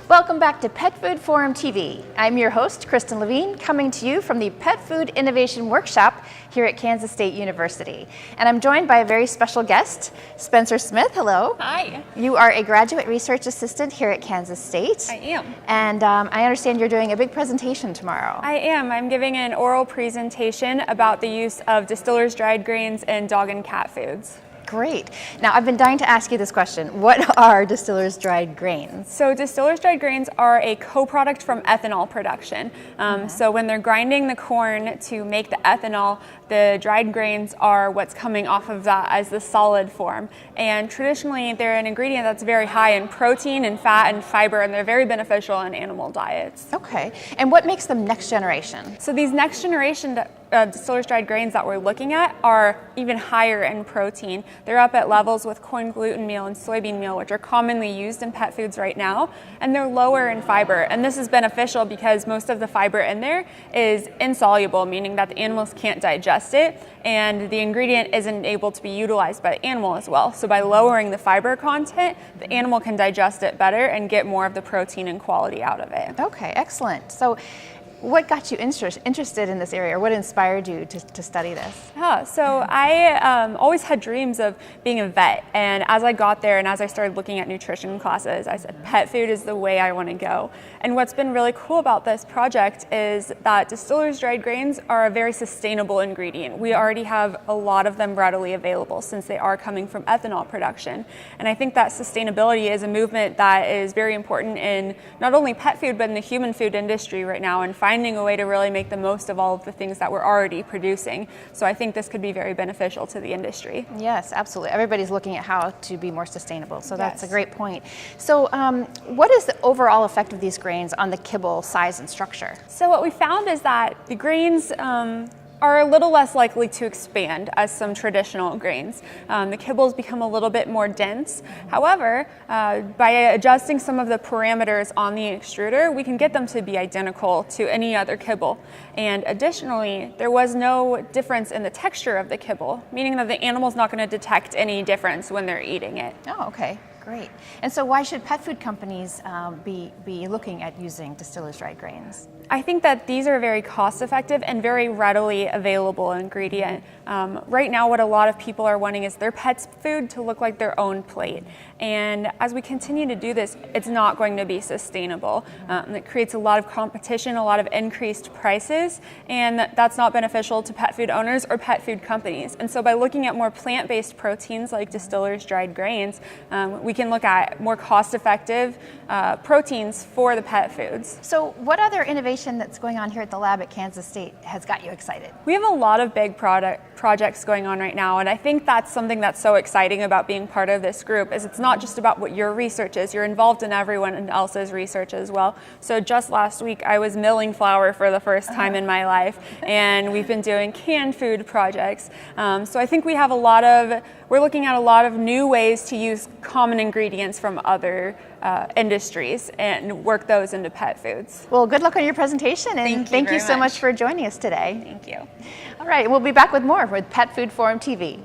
Welcome back to Pet Food Forum TV. I'm your host, Kristen Levine, coming to you from the Pet Food Innovation Workshop here at Kansas State University. And I'm joined by a very special guest, Spencer Smith. Hello. Hi. You are a graduate research assistant here at Kansas State. I am. And I understand you're doing a big presentation tomorrow. I am. I'm giving an oral presentation about the use of distillers dried grains in dog and cat foods. Great. Now, I've been dying to ask you this question. What are distillers dried grains? So distillers dried grains are a co-product from ethanol production. So when they're grinding the corn to make the ethanol, the dried grains are what's coming off of that as the solid form. And traditionally, they're an ingredient that's very high in protein and fat and fiber, and they're very beneficial in animal diets. Okay. And what makes them next generation? So these next generation distillers dried grains that we're looking at are even higher in protein. They're up at levels with corn gluten meal and soybean meal, which are commonly used in pet foods right now, and they're lower in fiber. And this is beneficial because most of the fiber in there is insoluble, meaning that the animals can't digest it, and the ingredient isn't able to be utilized by the animal as well. So by lowering the fiber content, the animal can digest it better and get more of the protein and quality out of it. Okay, excellent. So what got you interested in this area, or what inspired you to study this? Yeah, so I always had dreams of being a vet, and as I got there and as I started looking at nutrition classes, I said pet food is the way I want to go. And what's been really cool about this project is that distillers dried grains are a very sustainable ingredient. We already have a lot of them readily available since they are coming from ethanol production. And I think that sustainability is a movement that is very important in not only pet food, but in the human food industry right now, and finding a way to really make the most of all of the things that we're already producing. So I think this could be very beneficial to the industry. Yes, absolutely. Everybody's looking at how to be more sustainable, so that's a great point. So what is the overall effect of these grains on the kibble size and structure? So what we found is that the grains are a little less likely to expand as some traditional grains. The kibbles become a little bit more dense. However, by adjusting some of the parameters on the extruder, we can get them to be identical to any other kibble. And additionally, there was no difference in the texture of the kibble, meaning that the animal's not going to detect any difference when they're eating it. Oh, okay. Great. And so why should pet food companies be looking at using distillers dried grains? I think that these are a very cost-effective and very readily available ingredient. Right now, what a lot of people are wanting is their pet's food to look like their own plate. And as we continue to do this, it's not going to be sustainable. It creates a lot of competition, a lot of increased prices, and that's not beneficial to pet food owners or pet food companies. And so by looking at more plant-based proteins like distillers dried grains, we can look at more cost-effective proteins for the pet foods. So what other innovation that's going on here at the lab at Kansas State has got you excited? We have a lot of big projects going on right now, and I think that's something that's so exciting about being part of this group is it's not just about what your research is, you're involved in everyone else's research as well. So just last week I was milling flour for the first time in my life, and we've been doing canned food projects. So I think we're looking at a lot of new ways to use common ingredients from other industries and work those into pet foods. Well, good luck on your presentation, and thank you so much for joining us today. Thank you. All right, we'll be back with more with Pet Food Forum TV.